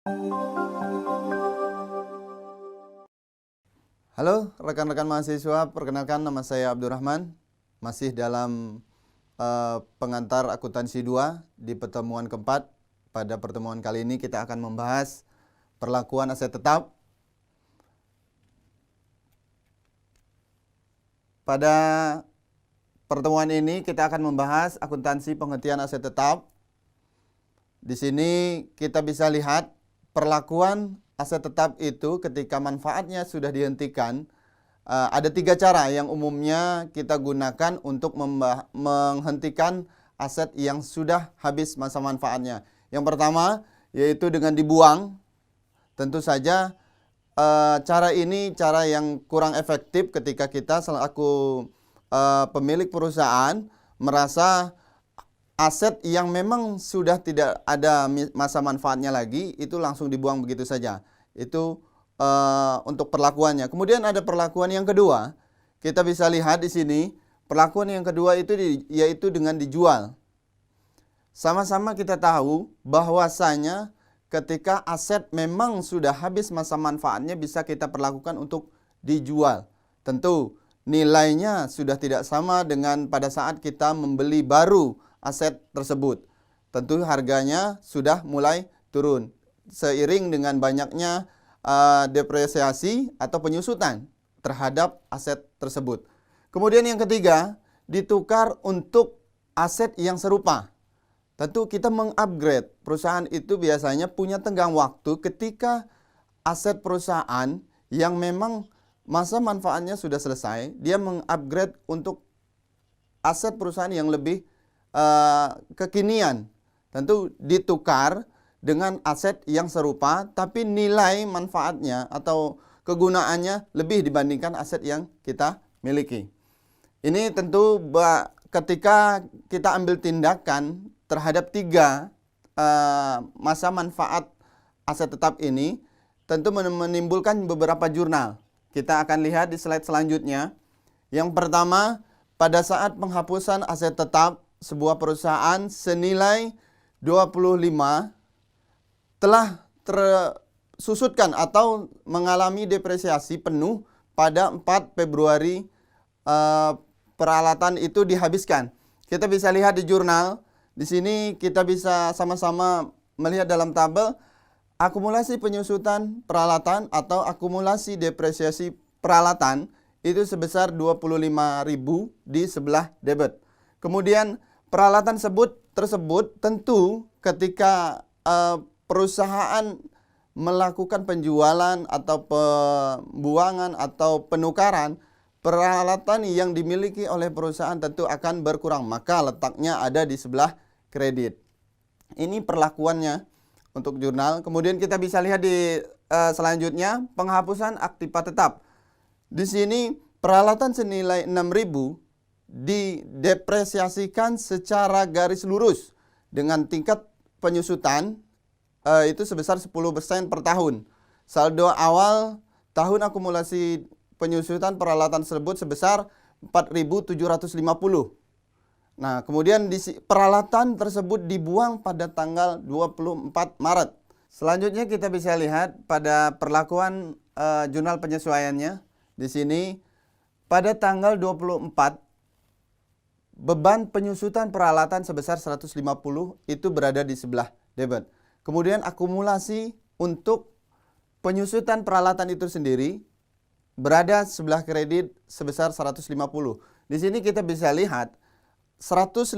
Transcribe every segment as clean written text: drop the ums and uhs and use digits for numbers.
Halo rekan-rekan mahasiswa, perkenalkan nama saya Abdurrahman. Masih dalam pengantar akuntansi 2 di pertemuan keempat. Pada pertemuan kali ini kita akan membahas perlakuan aset tetap. Pada pertemuan ini kita akan membahas akuntansi pengertian aset tetap. Di sini kita bisa lihat perlakuan aset tetap itu ketika manfaatnya sudah dihentikan. Ada 3 cara yang umumnya kita gunakan untuk menghentikan aset yang sudah habis masa manfaatnya. Yang pertama yaitu dengan dibuang. Tentu saja cara ini cara yang kurang efektif ketika kita selaku pemilik perusahaan merasa aset yang memang sudah tidak ada masa manfaatnya lagi itu langsung dibuang begitu saja. Itu untuk perlakuannya. Kemudian ada perlakuan yang kedua. Kita bisa lihat di sini perlakuan yang kedua itu yaitu dengan dijual. Sama-sama kita tahu bahwasanya ketika aset memang sudah habis masa manfaatnya bisa kita perlakukan untuk dijual. Tentu nilainya sudah tidak sama dengan pada saat kita membeli baru aset tersebut. Tentu harganya sudah mulai turun seiring dengan banyaknya depresiasi atau penyusutan terhadap aset tersebut. Kemudian yang ketiga, ditukar untuk aset yang serupa. Tentu kita mengupgrade. Perusahaan itu biasanya punya tenggang waktu ketika aset perusahaan yang memang masa manfaatnya sudah selesai, dia mengupgrade untuk aset perusahaan yang lebih kekinian. Tentu ditukar dengan aset yang serupa tapi nilai manfaatnya atau kegunaannya lebih dibandingkan aset yang kita miliki. Ini tentu ketika kita ambil tindakan terhadap 3 masa manfaat aset tetap ini tentu menimbulkan beberapa jurnal. Kita akan lihat di slide selanjutnya. Yang pertama, pada saat penghapusan aset tetap sebuah perusahaan senilai 25 telah tersusutkan atau mengalami depresiasi penuh pada 4 Februari peralatan itu dihabiskan. Kita bisa lihat di jurnal. Di sini kita bisa sama-sama melihat dalam tabel akumulasi penyusutan peralatan atau akumulasi depresiasi peralatan itu sebesar 25.000 di sebelah debit. Kemudian peralatan tersebut tentu ketika perusahaan melakukan penjualan atau pembuangan atau penukaran, peralatan yang dimiliki oleh perusahaan tentu akan berkurang. Maka letaknya ada di sebelah kredit. Ini perlakuannya untuk jurnal. Kemudian kita bisa lihat di selanjutnya penghapusan aktiva tetap. Di sini peralatan senilai 6.000 didepresiasikan secara garis lurus dengan tingkat penyusutan itu sebesar 10% per tahun. Saldo awal tahun akumulasi penyusutan peralatan tersebut sebesar 4.750. Nah, kemudian peralatan tersebut dibuang pada tanggal 24 Maret. Selanjutnya kita bisa lihat pada perlakuan jurnal penyesuaiannya. Di sini pada tanggal 24 beban penyusutan peralatan sebesar 150 itu berada di sebelah debit. Kemudian akumulasi untuk penyusutan peralatan itu sendiri berada sebelah kredit sebesar 150. Di sini kita bisa lihat 150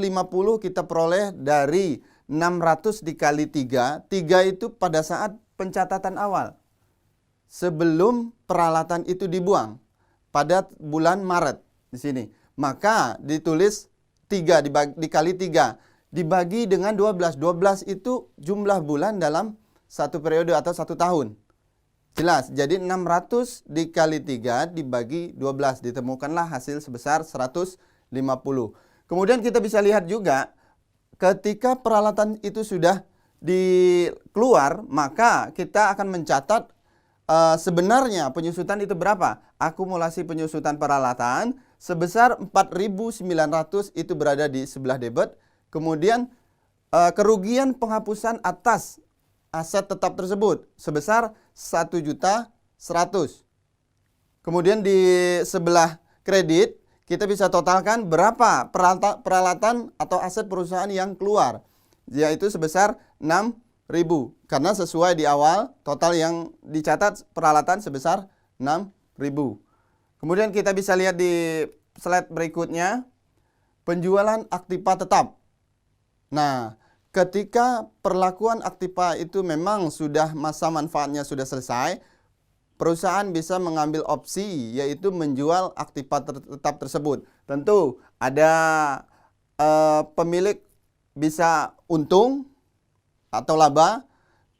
kita peroleh dari 600 dikali 3. 3 itu pada saat pencatatan awal. Sebelum peralatan itu dibuang pada bulan Maret di sini. Maka ditulis 3 dikali 3 dibagi dengan 12. 12 itu jumlah bulan dalam satu periode atau 1 tahun. Jelas, jadi 600 dikali 3 dibagi 12. Ditemukanlah hasil sebesar 150. Kemudian kita bisa lihat juga ketika peralatan itu sudah dikeluar, maka kita akan mencatat sebenarnya penyusutan itu berapa. Akumulasi penyusutan peralatan sebesar 4.900 itu berada di sebelah debit. Kemudian kerugian penghapusan atas aset tetap tersebut sebesar 1.100.000. Kemudian di sebelah kredit kita bisa totalkan berapa peralatan atau aset perusahaan yang keluar, yaitu sebesar 6.000. Karena sesuai di awal total yang dicatat peralatan sebesar 6.000. Kemudian kita bisa lihat di slide berikutnya, penjualan aktiva tetap. Nah, ketika perlakuan aktiva itu memang sudah masa manfaatnya sudah selesai, perusahaan bisa mengambil opsi yaitu menjual aktiva tetap tersebut. Tentu ada pemilik bisa untung atau laba,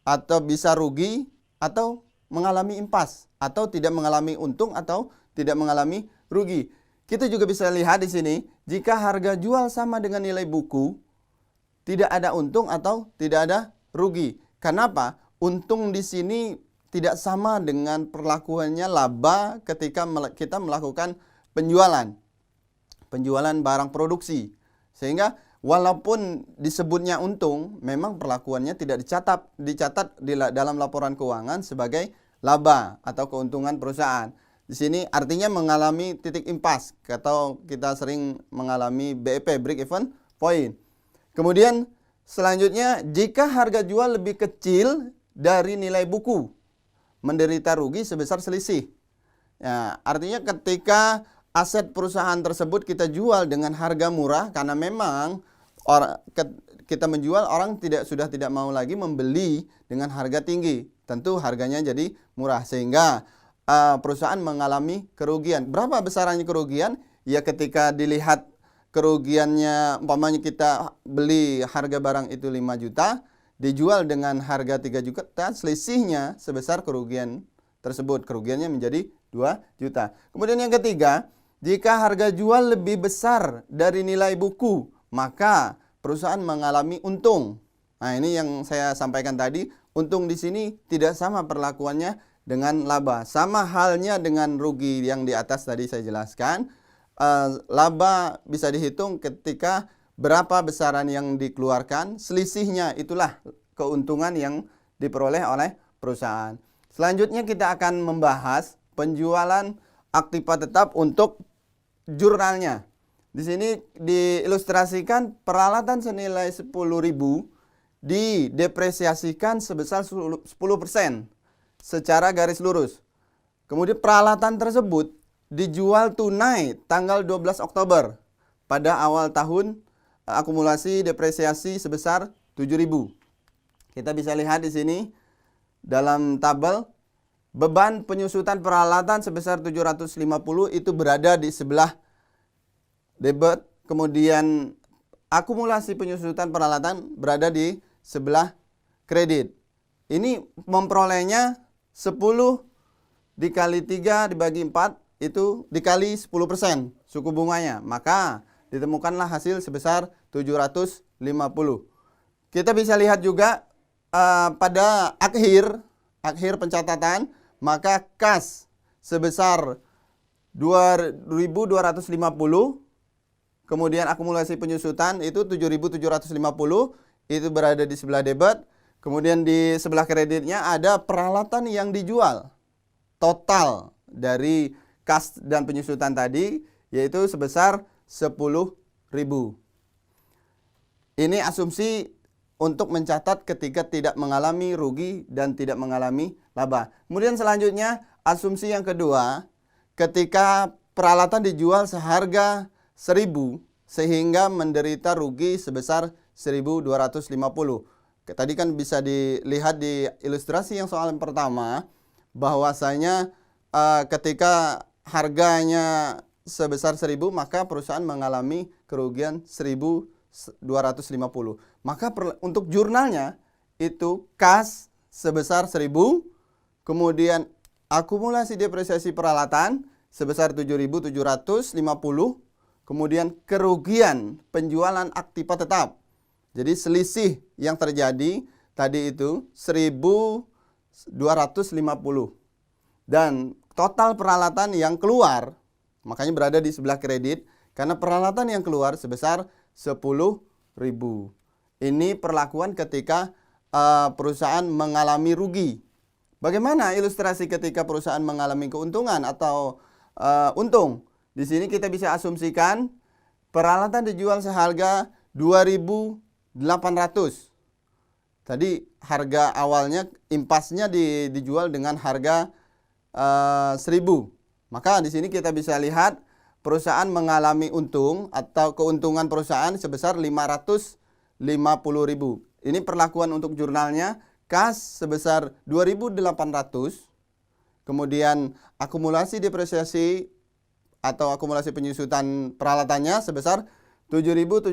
atau bisa rugi, atau mengalami impas, atau tidak mengalami untung atau tidak mengalami rugi. Kita juga bisa lihat di sini, jika harga jual sama dengan nilai buku, tidak ada untung atau tidak ada rugi. Kenapa? Untung di sini tidak sama dengan perlakuannya laba ketika kita melakukan penjualan barang produksi. Sehingga walaupun disebutnya untung, memang perlakuannya tidak dicatat dalam laporan keuangan sebagai laba atau keuntungan perusahaan. Di sini artinya mengalami titik impas atau kita sering mengalami BEP, break even point. Kemudian selanjutnya, jika harga jual lebih kecil dari nilai buku, menderita rugi sebesar selisih. Ya, artinya ketika aset perusahaan tersebut kita jual dengan harga murah, karena memang kita menjual, orang sudah tidak mau lagi membeli dengan harga tinggi. Tentu harganya jadi murah, sehingga perusahaan mengalami kerugian. Berapa besarannya kerugian? Ya, ketika dilihat kerugiannya, umpamanya kita beli harga barang itu 5 juta, dijual dengan harga 3 juta, selisihnya sebesar kerugian tersebut. Kerugiannya menjadi 2 juta. Kemudian yang ketiga, jika harga jual lebih besar dari nilai buku, maka perusahaan mengalami untung. Nah, ini yang saya sampaikan tadi, untung di sini tidak sama perlakuannya dengan laba. Sama halnya dengan rugi yang di atas tadi saya jelaskan. Laba bisa dihitung ketika berapa besaran yang dikeluarkan, selisihnya itulah keuntungan yang diperoleh oleh perusahaan. Selanjutnya kita akan membahas penjualan aktiva tetap untuk jurnalnya. Di sini diilustrasikan peralatan senilai 10.000 didepresiasikan sebesar 10% secara garis lurus. Kemudian peralatan tersebut dijual tunai tanggal 12 Oktober pada awal tahun, akumulasi depresiasi sebesar 7.000. Kita bisa lihat di sini dalam tabel, beban penyusutan peralatan sebesar 750 itu berada di sebelah debit, kemudian akumulasi penyusutan peralatan berada di sebelah kredit. Ini memperolehnya 10 dikali 3 dibagi 4 itu dikali 10% suku bunganya, maka ditemukanlah hasil sebesar 750. Kita bisa lihat juga pada akhir pencatatan, maka kas sebesar 2.250, kemudian akumulasi penyusutan itu 7.750, itu berada di sebelah debit. Kemudian di sebelah kreditnya ada peralatan yang dijual. Total dari kas dan penyusutan tadi yaitu sebesar 10.000. Ini asumsi untuk mencatat ketika tidak mengalami rugi dan tidak mengalami laba. Kemudian selanjutnya asumsi yang kedua, ketika peralatan dijual seharga 1.000 sehingga menderita rugi sebesar 1.250. Tadi kan bisa dilihat di ilustrasi yang soal yang pertama, bahwasanya ketika harganya sebesar 1.000, maka perusahaan mengalami kerugian 1.250. Maka untuk jurnalnya itu kas sebesar 1.000, kemudian akumulasi depresiasi peralatan sebesar 7.750, kemudian kerugian penjualan aktiva tetap. Jadi selisih yang terjadi tadi itu 1.250. Dan total peralatan yang keluar, makanya berada di sebelah kredit, karena peralatan yang keluar sebesar 10.000. Ini perlakuan ketika perusahaan mengalami rugi. Bagaimana ilustrasi ketika perusahaan mengalami keuntungan atau untung? Di sini kita bisa asumsikan peralatan dijual seharga 2.800. Tadi harga awalnya impasnya dijual dengan harga 1.000. Maka di sini kita bisa lihat perusahaan mengalami untung atau keuntungan perusahaan sebesar 550.000. Ini perlakuan untuk jurnalnya. Kas sebesar 2.800, kemudian akumulasi depresiasi atau akumulasi penyusutan peralatannya sebesar 7.750,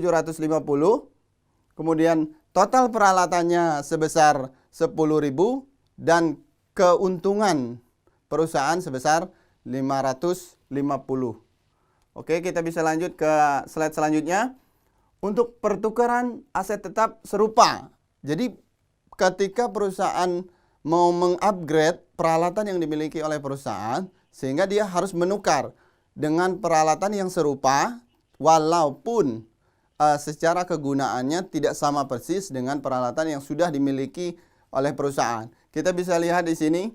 kemudian total peralatannya sebesar 10.000 dan keuntungan perusahaan sebesar 550. Oke, kita bisa lanjut ke slide selanjutnya. Untuk pertukaran aset tetap serupa. Jadi ketika perusahaan mau mengupgrade peralatan yang dimiliki oleh perusahaan, sehingga dia harus menukar dengan peralatan yang serupa walaupun secara kegunaannya tidak sama persis dengan peralatan yang sudah dimiliki oleh perusahaan. Kita bisa lihat di sini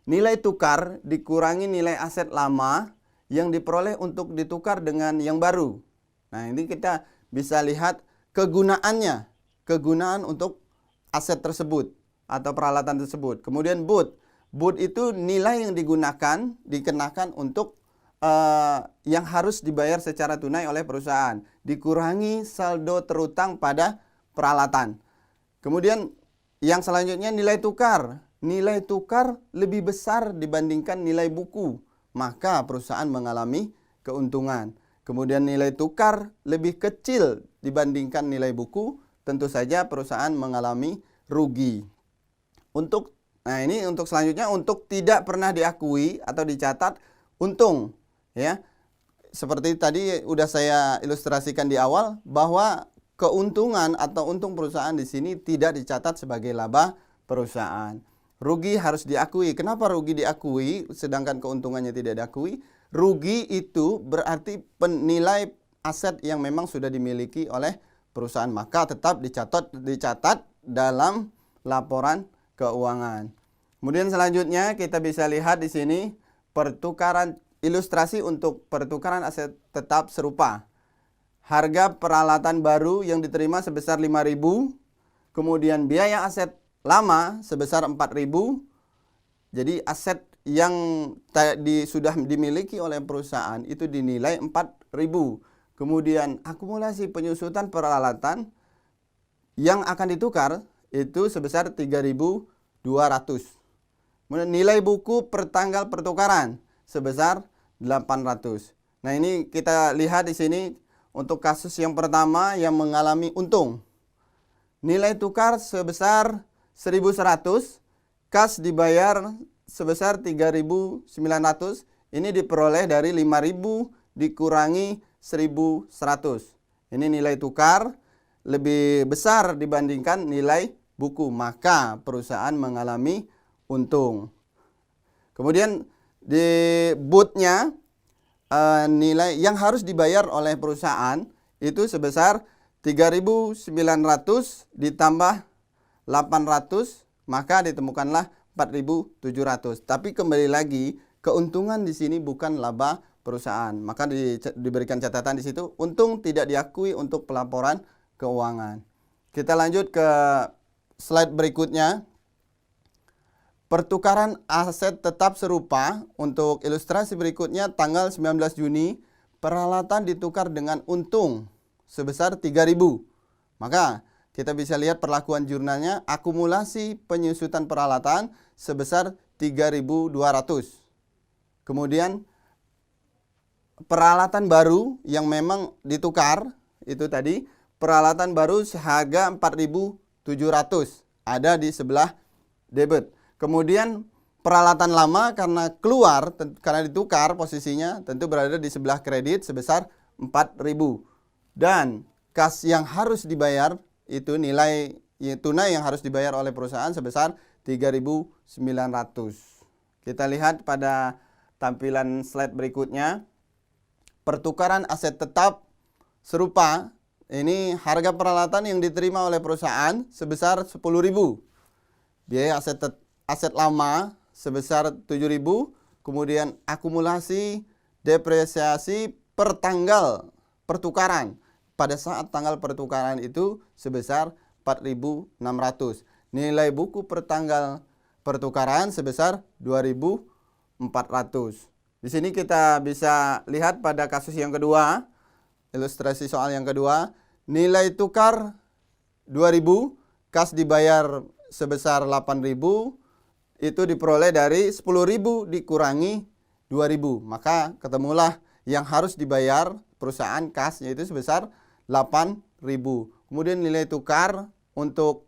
nilai tukar dikurangi nilai aset lama yang diperoleh untuk ditukar dengan yang baru. Nah, ini kita bisa lihat kegunaannya, kegunaan untuk aset tersebut atau peralatan tersebut. Kemudian boot itu nilai yang dikenakan untuk yang harus dibayar secara tunai oleh perusahaan, dikurangi saldo terutang pada peralatan. Kemudian yang selanjutnya nilai tukar. Nilai tukar lebih besar dibandingkan nilai buku, maka perusahaan mengalami keuntungan. Kemudian nilai tukar lebih kecil dibandingkan nilai buku, tentu saja perusahaan mengalami rugi. Nah ini untuk selanjutnya, untuk tidak pernah diakui atau dicatat untung, ya. Seperti tadi udah saya ilustrasikan di awal bahwa keuntungan atau untung perusahaan di sini tidak dicatat sebagai laba perusahaan. Rugi harus diakui. Kenapa rugi diakui sedangkan keuntungannya tidak diakui? Rugi itu berarti nilai aset yang memang sudah dimiliki oleh perusahaan, maka tetap dicatat dalam laporan keuangan. Kemudian selanjutnya kita bisa lihat di sini pertukaran, ilustrasi untuk pertukaran aset tetap serupa. Harga peralatan baru yang diterima sebesar 5.000, kemudian biaya aset lama sebesar 4.000. Jadi aset yang sudah dimiliki oleh perusahaan itu dinilai 4.000. Kemudian akumulasi penyusutan peralatan yang akan ditukar itu sebesar 3.200. Kemudian nilai buku per tanggal pertukaran sebesar 800. Nah, ini kita lihat di sini untuk kasus yang pertama yang mengalami untung. Nilai tukar sebesar 1.100, kas dibayar sebesar 3.900. Ini diperoleh dari 5.000 dikurangi 1.100. Ini nilai tukar lebih besar dibandingkan nilai buku, maka perusahaan mengalami untung. Kemudian di bootnya nilai yang harus dibayar oleh perusahaan itu sebesar 3.900 ditambah 800, maka ditemukanlah 4.700. Tapi kembali lagi, keuntungan di sini bukan laba perusahaan. Maka diberikan catatan di situ, untung tidak diakui untuk pelaporan keuangan. Kita lanjut ke slide berikutnya. Pertukaran aset tetap serupa. Untuk ilustrasi berikutnya, tanggal 19 Juni, peralatan ditukar dengan untung sebesar 3.000. Maka kita bisa lihat perlakuan jurnalnya, akumulasi penyusutan peralatan sebesar 3.200. Kemudian peralatan baru yang memang ditukar, itu tadi peralatan baru seharga 4.700 ada di sebelah debit. Kemudian peralatan lama karena keluar, karena ditukar posisinya, tentu berada di sebelah kredit sebesar 4.000. Dan kas yang harus dibayar itu nilai tunai yang harus dibayar oleh perusahaan sebesar 3.900. Kita lihat pada tampilan slide berikutnya. Pertukaran aset tetap serupa ini harga peralatan yang diterima oleh perusahaan sebesar 10.000. Biaya aset lama sebesar 7.000, kemudian akumulasi depresiasi per tanggal pertukaran. Pada saat tanggal pertukaran itu sebesar 4.600. Nilai buku per tanggal pertukaran sebesar 2.400. Di sini kita bisa lihat pada kasus yang kedua, ilustrasi soal yang kedua, nilai tukar 2.000, kas dibayar sebesar 8.000, itu diperoleh dari 10.000 dikurangi 2.000. Maka ketemulah yang harus dibayar perusahaan kas yaitu sebesar 8.000. Kemudian nilai tukar untuk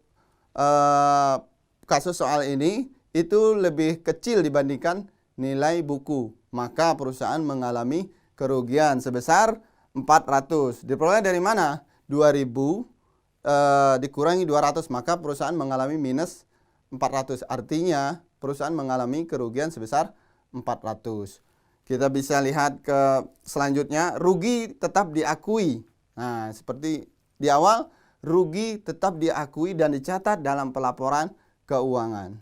kasus soal ini itu lebih kecil dibandingkan nilai buku. Maka perusahaan mengalami kerugian sebesar 400. Diperoleh dari mana? 2.000 dikurangi 200, maka perusahaan mengalami minus 400. Artinya perusahaan mengalami kerugian sebesar 400. Kita bisa lihat ke selanjutnya, rugi tetap diakui. Nah, seperti di awal, rugi tetap diakui dan dicatat dalam pelaporan keuangan.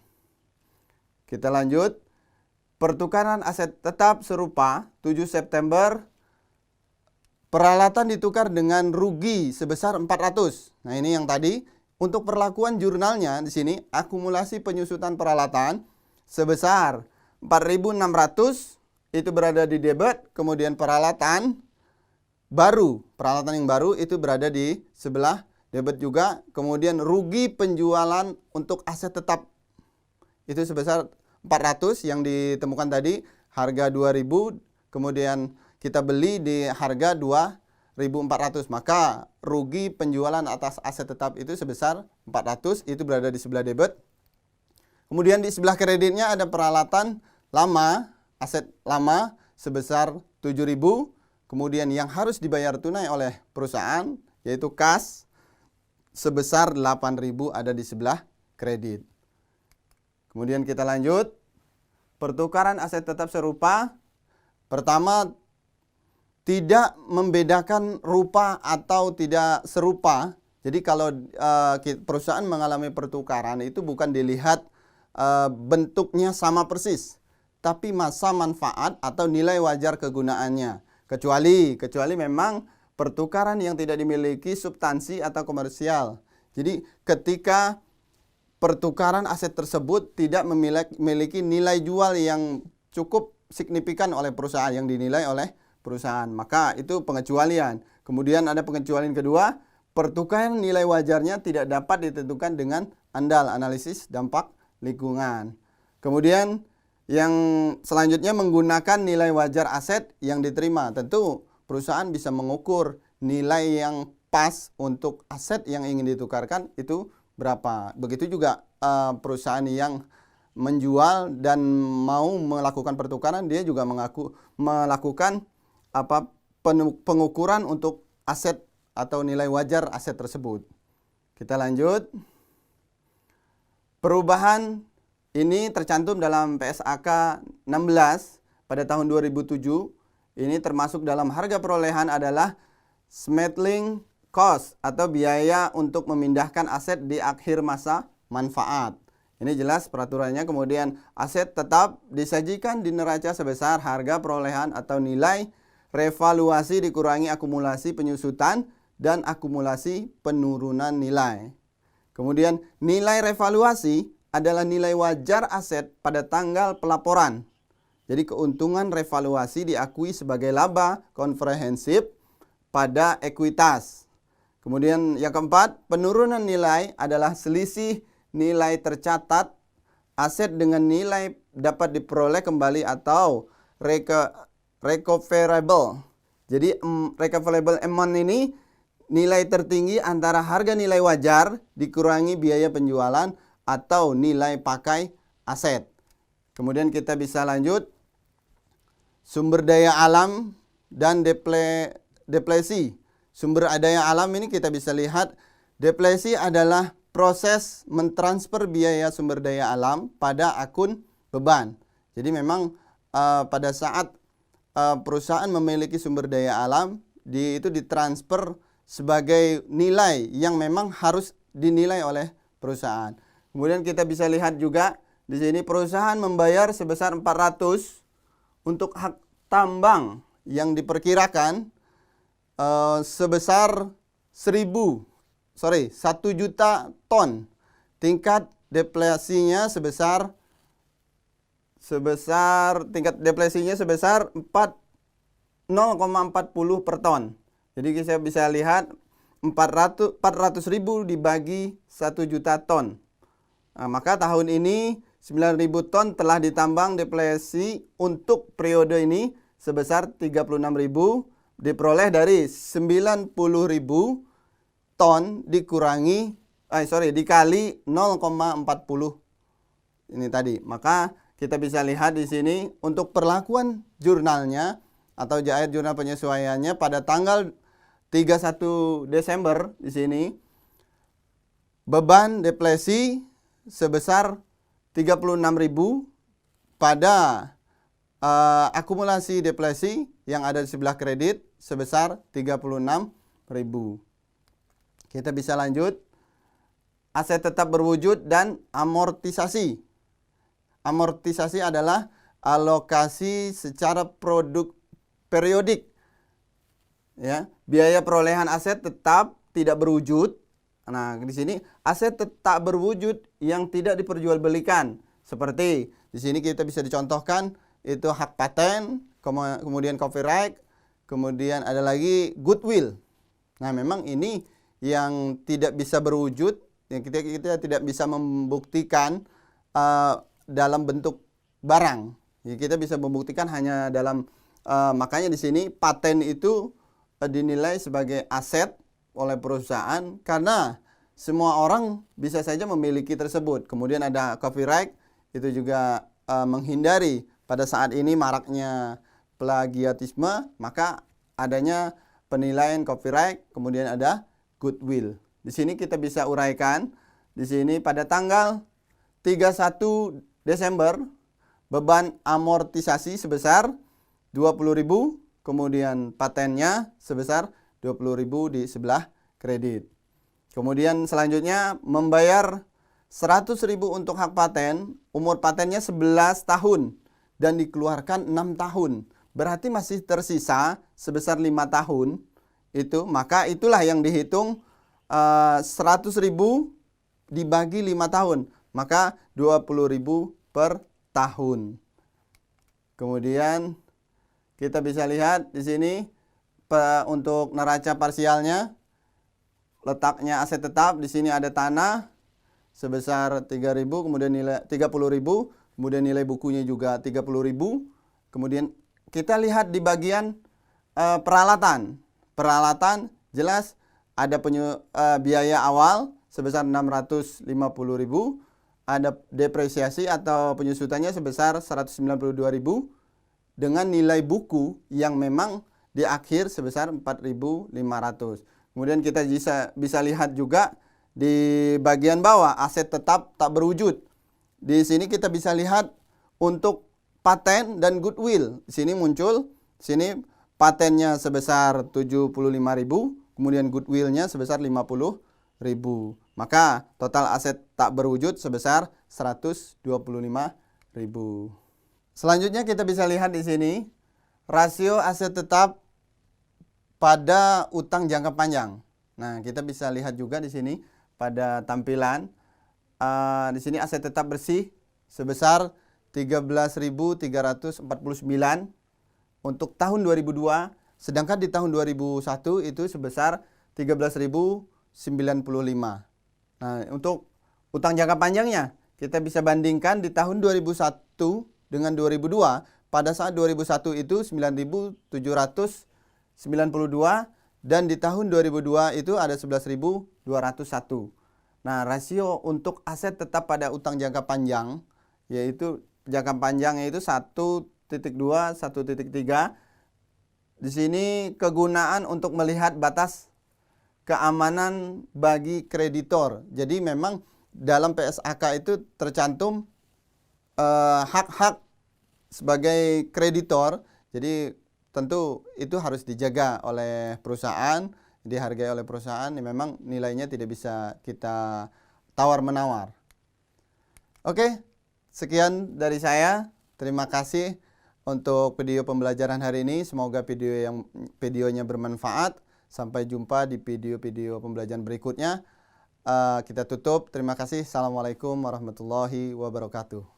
Kita lanjut. Pertukaran aset tetap serupa 7 September, peralatan ditukar dengan rugi sebesar 400. Nah, ini yang tadi. Untuk perlakuan jurnalnya di sini akumulasi penyusutan peralatan sebesar 4.600 itu berada di debit, kemudian peralatan yang baru itu berada di sebelah debit juga, kemudian rugi penjualan untuk aset tetap itu sebesar 400 yang ditemukan tadi, harga 2.000, kemudian kita beli di harga 2.400, maka rugi penjualan atas aset tetap itu sebesar 400, itu berada di sebelah debit. Kemudian di sebelah kreditnya ada peralatan lama, aset lama sebesar 7.000, kemudian yang harus dibayar tunai oleh perusahaan yaitu kas sebesar 8.000 ada di sebelah kredit. Kemudian kita lanjut, pertukaran aset tetap serupa. Pertama, tidak membedakan rupa atau tidak serupa. Jadi kalau perusahaan mengalami pertukaran itu bukan dilihat bentuknya sama persis, tapi masa manfaat atau nilai wajar kegunaannya. Kecuali memang pertukaran yang tidak dimiliki substansi atau komersial. Jadi ketika pertukaran aset tersebut tidak memiliki nilai jual yang cukup signifikan oleh perusahaan, yang dinilai oleh perusahaan, maka itu pengecualian. Kemudian ada pengecualian kedua, pertukaran nilai wajarnya tidak dapat ditentukan dengan andal analisis dampak lingkungan. Kemudian yang selanjutnya menggunakan nilai wajar aset yang diterima. Tentu perusahaan bisa mengukur nilai yang pas untuk aset yang ingin ditukarkan itu berapa. Begitu juga perusahaan yang menjual dan mau melakukan pertukaran, dia juga melakukan pengukuran untuk aset atau nilai wajar aset tersebut. Kita lanjut. Perubahan ini tercantum dalam PSAK 16 pada tahun 2007. Ini termasuk dalam harga perolehan adalah smelting cost atau biaya untuk memindahkan aset di akhir masa manfaat. Ini jelas peraturannya. Kemudian aset tetap disajikan di neraca sebesar harga perolehan atau nilai revaluasi dikurangi akumulasi penyusutan dan akumulasi penurunan nilai. Kemudian nilai revaluasi adalah nilai wajar aset pada tanggal pelaporan. Jadi keuntungan revaluasi diakui sebagai laba komprehensif pada ekuitas. Kemudian yang keempat, penurunan nilai adalah selisih nilai tercatat aset dengan nilai dapat diperoleh kembali atau recoverable. Jadi recoverable amount ini nilai tertinggi antara harga nilai wajar dikurangi biaya penjualan atau nilai pakai aset. Kemudian kita bisa lanjut, sumber daya alam dan depresi. Sumber daya alam ini kita bisa lihat, depresi adalah proses mentransfer biaya sumber daya alam pada akun beban. Jadi memang pada saat perusahaan memiliki sumber daya alam, itu ditransfer sebagai nilai yang memang harus dinilai oleh perusahaan. Kemudian kita bisa lihat juga di sini perusahaan membayar sebesar 400 untuk hak tambang yang diperkirakan sebesar 1 juta ton. Tingkat deflasinya sebesar tingkat deflasinya sebesar 0,40 per ton. Jadi kita bisa lihat 400 ribu dibagi 1 juta ton. Nah, maka tahun ini 9.000 ton telah ditambang deflasi untuk periode ini sebesar 36.000 diperoleh dari 90.000 ton dikali 0,40 ini tadi. Maka kita bisa lihat di sini untuk perlakuan jurnalnya atau JAR jurnal penyesuaiannya pada tanggal 31 Desember di sini beban deflasi sebesar 36.000 pada akumulasi deflasi yang ada di sebelah kredit sebesar 36.000. Kita bisa lanjut. Aset tetap berwujud dan amortisasi. Amortisasi adalah alokasi secara produk periodik. Ya, biaya perolehan aset tetap tidak berwujud. Nah, di sini aset tetap berwujud yang tidak diperjualbelikan. Seperti di sini kita bisa dicontohkan itu hak paten, kemudian copyright, kemudian ada lagi goodwill. Nah, memang ini yang tidak bisa berwujud, yang kita tidak bisa membuktikan dalam bentuk barang. Ya, kita bisa membuktikan hanya dalam makanya di sini paten itu dinilai sebagai aset oleh perusahaan karena semua orang bisa saja memiliki tersebut. Kemudian ada copyright, itu juga menghindari pada saat ini maraknya plagiatisme, maka adanya penilaian copyright, kemudian ada goodwill. Di sini kita bisa uraikan, di sini pada tanggal 31 Desember beban amortisasi sebesar 20.000, kemudian patennya sebesar 20.000 di sebelah kredit. Kemudian selanjutnya membayar 100.000 untuk hak paten, umur patennya 11 tahun dan dikeluarkan 6 tahun. Berarti masih tersisa sebesar 5 tahun itu, maka itulah yang dihitung 100.000 dibagi 5 tahun, maka 20.000 per tahun. Kemudian kita bisa lihat di sini untuk neraca parsialnya, letaknya aset tetap di sini ada tanah sebesar 3.000, kemudian nilai 30.000, kemudian nilai bukunya juga 30.000. Kemudian kita lihat di bagian peralatan. Peralatan jelas ada biaya awal sebesar 650.000, ada depresiasi atau penyusutannya sebesar 192.000 dengan nilai buku yang memang di akhir sebesar 4.500. Kemudian kita bisa lihat juga di bagian bawah aset tetap tak berwujud. Di sini kita bisa lihat untuk paten dan goodwill. Di sini muncul, sini patennya sebesar 75.000, kemudian goodwillnya sebesar 50.000. Maka total aset tak berwujud sebesar 125.000. Selanjutnya kita bisa lihat di sini rasio aset tetap pada utang jangka panjang. Nah, kita bisa lihat juga di sini pada tampilan di sini aset tetap bersih sebesar 13.349 untuk tahun 2002, sedangkan di tahun 2001 itu sebesar 13.095. Nah, untuk utang jangka panjangnya kita bisa bandingkan di tahun 2001 dengan 2002. Pada saat 2001 itu 9.792 dan di tahun 2002 itu ada 11.201. Nah, rasio untuk aset tetap pada utang jangka panjang yaitu jangka panjangnya itu 1.2, 1.3. Di sini kegunaan untuk melihat batas keamanan bagi kreditor. Jadi memang dalam PSAK itu tercantum hak-hak sebagai kreditor. Jadi tentu itu harus dijaga oleh perusahaan. dihargai oleh perusahaan, ya memang nilainya tidak bisa kita tawar-menawar. Oke, sekian dari saya. Terima kasih untuk video pembelajaran hari ini. Semoga videonya bermanfaat. Sampai jumpa di video-video pembelajaran berikutnya. Kita tutup. Terima kasih. Assalamualaikum warahmatullahi wabarakatuh.